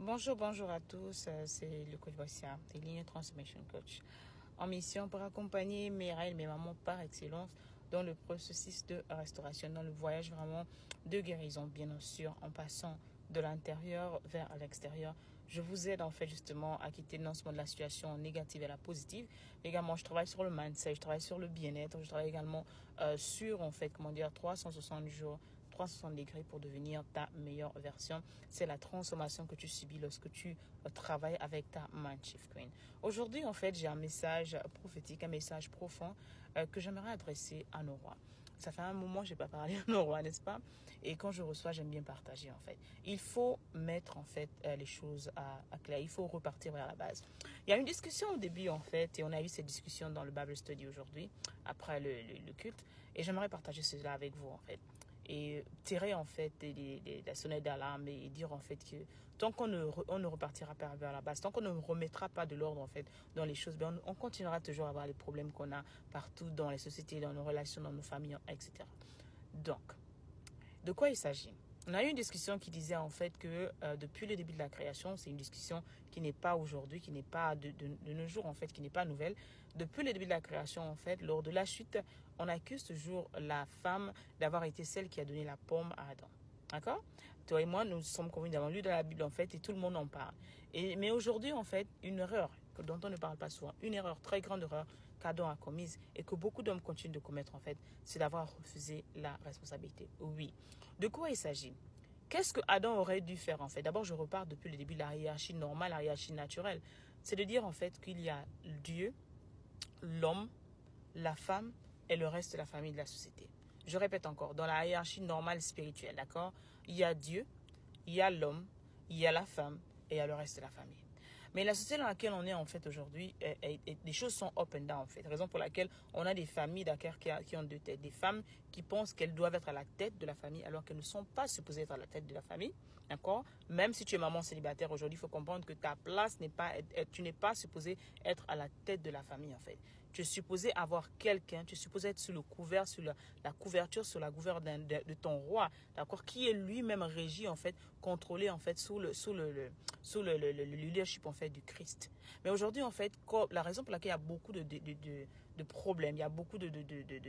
Bonjour à tous, c'est le coach Boissia, c'est Ligne Transformation Coach, en mission pour accompagner mes reines, mes mamans par excellence dans le processus de restauration, dans le voyage vraiment de guérison, bien sûr, en passant de l'intérieur vers l'extérieur. Je vous aide en fait justement à quitter non seulement de la situation négative et la positive, mais également je travaille sur le mindset, je travaille sur le bien-être, je travaille également sur en fait, 360 jours 360 degrés pour devenir ta meilleure version. C'est la transformation que tu subis lorsque tu travailles avec ta Mind Shift Queen. Aujourd'hui, en fait, j'ai un message prophétique, un message profond que j'aimerais adresser à nos rois. Ça fait un moment que je n'ai pas parlé à nos rois, n'est-ce pas? Et quand je reçois, j'aime bien partager, en fait. Il faut mettre, en fait, les choses à clair. Il faut repartir vers la base. Il y a une discussion au début, en fait, et on a eu cette discussion dans le Bible Study aujourd'hui, après le culte. Et j'aimerais partager cela avec vous, en fait. Et tirer en fait la sonnette d'alarme et dire en fait que tant qu'on ne repartira pas vers la base, tant qu'on ne remettra pas de l'ordre en fait dans les choses, on continuera toujours à avoir les problèmes qu'on a partout dans les sociétés, dans nos relations, dans nos familles, etc. Donc, de quoi il s'agit? On a eu une discussion qui disait en fait que depuis le début de la création, c'est une discussion qui n'est pas aujourd'hui, qui n'est pas de nos jours en fait, qui n'est pas nouvelle. Depuis le début de la création en fait, lors de la chute, on accuse toujours la femme d'avoir été celle qui a donné la pomme à Adam. D'accord? Toi et moi, nous sommes convenus d'avoir lu dans la Bible en fait et tout le monde en parle. Mais aujourd'hui en fait, une erreur dont on ne parle pas souvent, une erreur, très grande erreur qu'Adam a commise et que beaucoup d'hommes continuent de commettre en fait, c'est d'avoir refusé la responsabilité. Oui. De quoi il s'agit? Qu'est-ce que Adam aurait dû faire en fait? D'abord, je repars depuis le début de la hiérarchie normale, la hiérarchie naturelle. C'est de dire en fait qu'il y a Dieu, l'homme, la femme et le reste de la famille de la société. Je répète encore, dans la hiérarchie normale spirituelle, d'accord? Il y a Dieu, il y a l'homme, il y a la femme et il y a le reste de la famille. Mais la société dans laquelle on est en fait aujourd'hui, les choses sont up and down en fait. Raison pour laquelle on a des familles d'accord qui ont deux têtes. Des femmes qui pensent qu'elles doivent être à la tête de la famille alors qu'elles ne sont pas supposées être à la tête de la famille. D'accord? Même si tu es maman célibataire aujourd'hui, il faut comprendre que ta place n'est pas, tu n'es pas supposée être à la tête de la famille en fait. Tu es supposé avoir quelqu'un, tu es supposé être sous le couvert, sous la couverture, sous la gouverne de ton roi, d'accord, qui est lui-même régi en fait, contrôlé en fait sous le leadership en fait du Christ. Mais aujourd'hui en fait, la raison pour laquelle il y a beaucoup de problèmes, il y a beaucoup de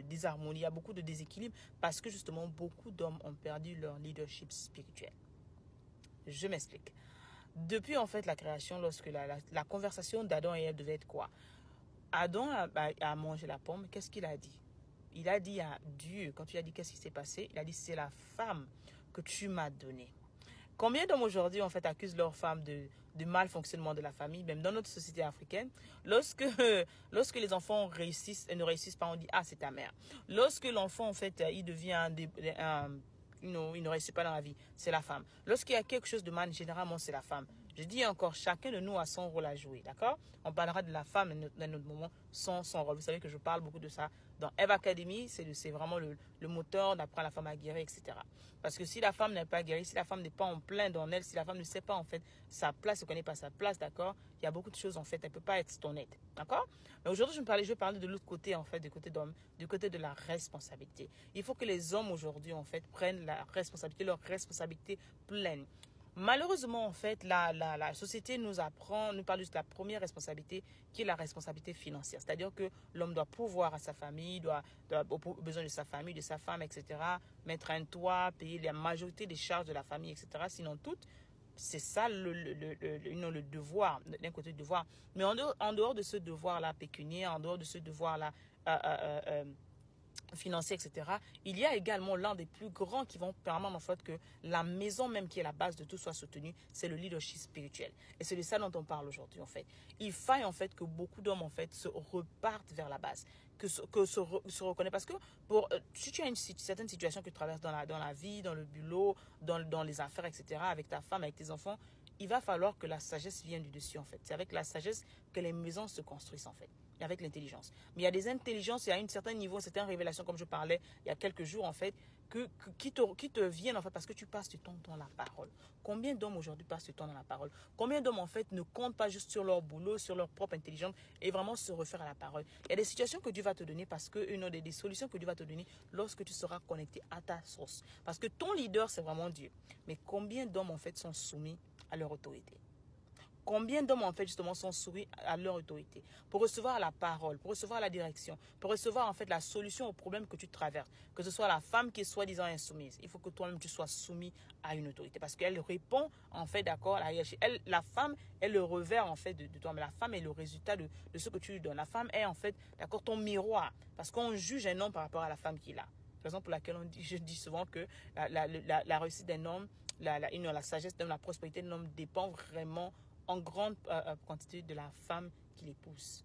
désharmonie, il y a beaucoup de déséquilibre, parce que justement beaucoup d'hommes ont perdu leur leadership spirituel. Je m'explique. Depuis en fait la création, lorsque la conversation d'Adam et Ève devait être quoi? Adam a mangé la pomme, qu'est-ce qu'il a dit? Il a dit à Dieu, quand tu as dit qu'est-ce qui s'est passé, il a dit c'est la femme que tu m'as donnée. Combien d'hommes aujourd'hui en fait accusent leur femme de mal fonctionnement de la famille, même dans notre société africaine, lorsque les enfants réussissent et ne réussissent pas, on dit ah c'est ta mère. Lorsque l'enfant en fait il devient il ne réussit pas dans la vie, c'est la femme. Lorsqu'il y a quelque chose de mal, généralement c'est la femme. Je dis encore, chacun de nous a son rôle à jouer, d'accord? On parlera de la femme dans notre moment, son rôle. Vous savez que je parle beaucoup de ça dans Eve Academy, c'est vraiment le moteur d'apprendre la femme à guérir, etc. Parce que si la femme n'est pas guérie, si la femme n'est pas en plein dans elle, si la femme ne sait pas en fait sa place, ne connaît pas sa place, d'accord? Il y a beaucoup de choses en fait, elle ne peut pas être honnête, d'accord? Mais aujourd'hui, je vais parler de l'autre côté en fait, du côté d'homme, du côté de la responsabilité. Il faut que les hommes aujourd'hui en fait prennent la responsabilité, leur responsabilité pleine. Malheureusement, en fait, la société nous parle juste de la première responsabilité qui est la responsabilité financière. C'est-à-dire que l'homme doit pourvoir à sa famille, doit avoir besoin de sa famille, de sa femme, etc. Mettre un toit, payer la majorité des charges de la famille, etc. Sinon, c'est ça le devoir, d'un côté le devoir. Mais en dehors de ce devoir-là pécuniaire, en dehors de ce devoir-là financier, etc., il y a également l'un des plus grands qui vont permettre en fait que la maison même qui est la base de tout soit soutenue, c'est le leadership spirituel. Et c'est de ça dont on parle aujourd'hui en fait. Il faille en fait que beaucoup d'hommes en fait se repartent vers la base, se reconnaissent, parce que si tu as une certaine situation que tu traverses dans la vie, dans le boulot, dans les affaires, etc., avec ta femme, avec tes enfants, il va falloir que la sagesse vienne du dessus en fait. C'est avec la sagesse que les maisons se construisent en fait. Avec l'intelligence. Mais il y a des intelligences, il y a un certain niveau, certaines révélations, comme je parlais il y a quelques jours, en fait, qui te viennent, en fait, parce que tu passes du temps dans la parole. Combien d'hommes aujourd'hui passent du temps dans la parole? Combien d'hommes, en fait, ne comptent pas juste sur leur boulot, sur leur propre intelligence et vraiment se refaire à la parole? Il y a des situations que Dieu va te donner parce que, des solutions que Dieu va te donner lorsque tu seras connecté à ta source. Parce que ton leader, c'est vraiment Dieu. Mais combien d'hommes, en fait, sont soumis à leur autorité? Combien d'hommes, en fait, justement, sont soumis à leur autorité pour recevoir la parole, pour recevoir la direction, pour recevoir, en fait, la solution au problème que tu traverses. Que ce soit la femme qui est soi-disant insoumise. Il faut que toi-même, tu sois soumis à une autorité parce qu'elle répond, en fait, d'accord, à la hiérarchie. La femme est le revers, en fait, de toi. Mais la femme est le résultat de ce que tu lui donnes. La femme est, en fait, d'accord, ton miroir. Parce qu'on juge un homme par rapport à la femme qu'il a. Raison pour laquelle je dis souvent que la réussite d'un homme, la sagesse d'un homme, la prospérité d'un homme dépend vraiment en grande quantité de la femme qui l'épouse.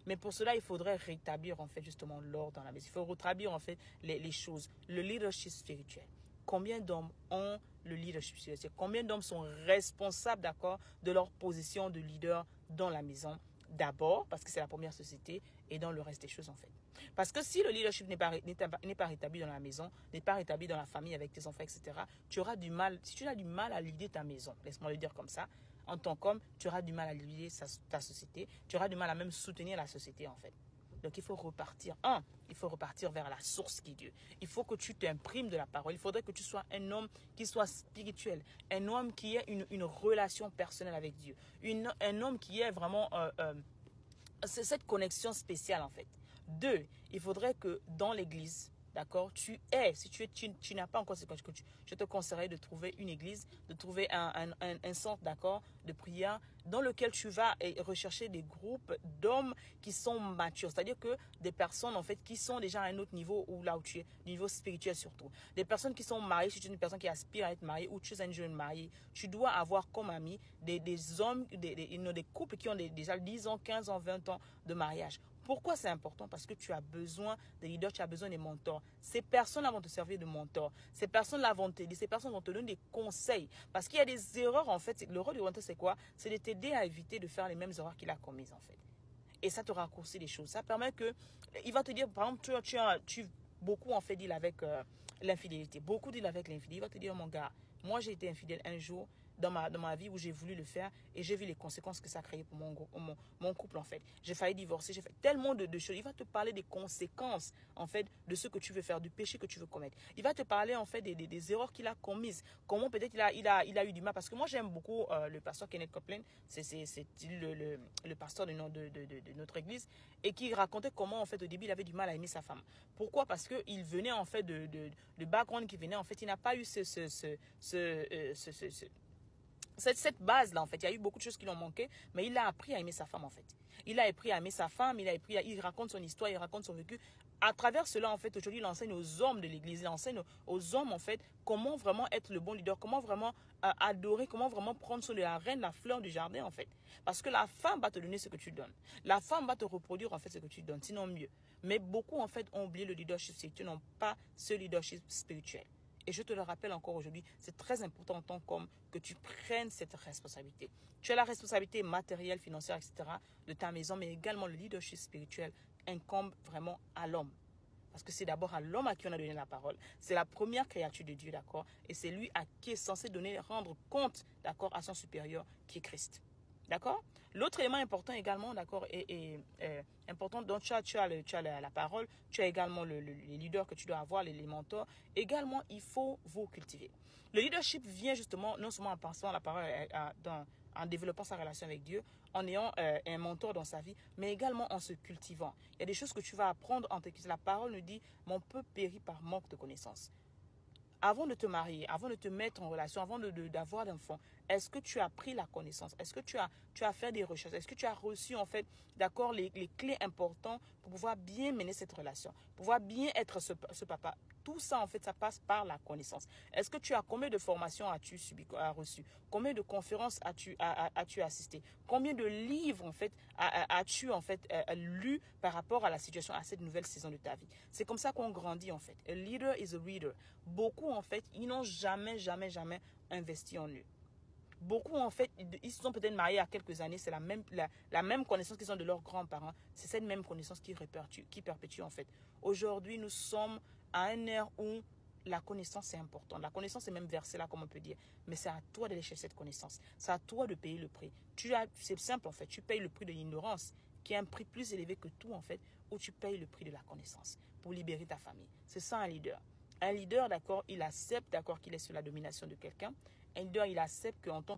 Mais pour cela, il faudrait rétablir en fait justement l'ordre dans la maison. Il faut rétablir en fait les choses. Le leadership spirituel. Combien d'hommes ont le leadership spirituel? Combien d'hommes sont responsables, d'accord, de leur position de leader dans la maison? D'abord, parce que c'est la première société, et dans le reste des choses en fait. Parce que si le leadership n'est pas rétabli dans la maison, n'est pas rétabli dans la famille avec tes enfants, etc., tu auras du mal, si tu as du mal à leader ta maison, laisse-moi le dire comme ça, en tant qu'homme, tu auras du mal à leader ta société, tu auras du mal à même soutenir la société en fait. Donc il faut repartir. Il faut repartir vers la source qui est Dieu. Il faut que tu t'imprimes de la parole. Il faudrait que tu sois un homme qui soit spirituel. Un homme qui ait une relation personnelle avec Dieu. Un homme qui ait vraiment cette connexion spéciale en fait. 2, il faudrait que dans l'église, d'accord, si tu n'as pas encore, je te conseillerais de trouver une église, de trouver un centre, d'accord, de prière dans lequel tu vas rechercher des groupes d'hommes qui sont matures, c'est-à-dire que des personnes en fait qui sont déjà à un autre niveau ou là où tu es, niveau spirituel surtout. Des personnes qui sont mariées, si tu es une personne qui aspire à être mariée ou tu es un jeune marié, tu dois avoir comme ami des hommes, des couples qui ont déjà 10 ans, 15 ans, 20 ans de mariage. Pourquoi c'est important? Parce que tu as besoin de leaders, tu as besoin de mentors. Ces personnes-là vont te servir de mentors. Ces personnes-là vont t'aider. Ces personnes vont te donner des conseils. Parce qu'il y a des erreurs, en fait. Le rôle du mentor, c'est quoi? C'est de t'aider à éviter de faire les mêmes erreurs qu'il a commises, en fait. Et ça te raccourcit les choses. Ça permet que... Il va te dire, par exemple, beaucoup, en fait, deal avec l'infidélité. Beaucoup deal avec l'infidélité. Il va te dire, mon gars, moi, j'ai été infidèle un jour dans ma vie où j'ai voulu le faire et j'ai vu les conséquences que ça a créé pour mon couple en fait. J'ai failli divorcer, j'ai fait tellement de choses. Il va te parler des conséquences en fait de ce que tu veux faire, du péché que tu veux commettre. Il va te parler en fait des erreurs qu'il a commises, comment peut-être il a eu du mal. Parce que moi j'aime beaucoup le pasteur Kenneth Copeland, c'est le pasteur de notre église et qui racontait comment en fait au début il avait du mal à aimer sa femme. Pourquoi? Parce qu'il venait en fait de background qui venait en fait, il n'a pas eu cette base-là, en fait, il y a eu beaucoup de choses qui l'ont manqué, mais il a appris à aimer sa femme, en fait. Il a appris à aimer sa femme, il raconte son histoire, il raconte son vécu. À travers cela, en fait, aujourd'hui, il enseigne aux hommes de l'église, il enseigne aux hommes, en fait, comment vraiment être le bon leader, comment vraiment adorer, comment vraiment prendre soin de la reine, la fleur du jardin, en fait. Parce que la femme va te donner ce que tu donnes. La femme va te reproduire, en fait, ce que tu donnes, sinon mieux. Mais beaucoup, en fait, ont oublié le leadership spirituel, n'ont pas ce leadership spirituel. Et je te le rappelle encore aujourd'hui, c'est très important en tant qu'homme que tu prennes cette responsabilité. Tu as la responsabilité matérielle, financière, etc. de ta maison, mais également le leadership spirituel incombe vraiment à l'homme. Parce que c'est d'abord à l'homme à qui on a donné la parole. C'est la première créature de Dieu, d'accord? Et c'est lui à qui est censé rendre compte, d'accord, à son supérieur qui est Christ. D'accord? L'autre élément important également, d'accord, est important, donc tu as la parole, tu as également les leaders que tu dois avoir, les mentors. Également, il faut vous cultiver. Le leadership vient justement, non seulement en passant la parole, en développant sa relation avec Dieu, en ayant un mentor dans sa vie, mais également en se cultivant. Il y a des choses que tu vas apprendre en te cultivant. La parole nous dit, mon peuple périt par manque de connaissances. Avant de te marier, avant de te mettre en relation, avant d'avoir d'enfants, est-ce que tu as pris la connaissance? Est-ce que tu as fait des recherches? Est-ce que tu as reçu en fait, d'accord, les clés importantes pour pouvoir bien mener cette relation, pour pouvoir bien être ce papa? Tout ça en fait, ça passe par la connaissance. Est-ce que combien de formations as-tu reçu? Combien de conférences as-tu assisté? Combien de livres en fait as-tu en fait lu par rapport à la situation, à cette nouvelle saison de ta vie? C'est comme ça qu'on grandit en fait. A leader is a reader. Beaucoup en fait, ils n'ont jamais investi en eux. Beaucoup, en fait, ils se sont peut-être mariés à quelques années. C'est la même connaissance qu'ils ont de leurs grands-parents. C'est cette même connaissance qui perpétue, en fait. Aujourd'hui, nous sommes à un ère où la connaissance est importante. La connaissance est même versée là, comme on peut dire. Mais c'est à toi d'aller chercher cette connaissance. C'est à toi de payer le prix. C'est simple, en fait. Tu payes le prix de l'ignorance, qui est un prix plus élevé que tout, en fait, ou tu payes le prix de la connaissance pour libérer ta famille. C'est ça, un leader. Un leader, d'accord, il accepte, d'accord, qu'il est sous la domination de quelqu'un. Un leader, il accepte qu'en tant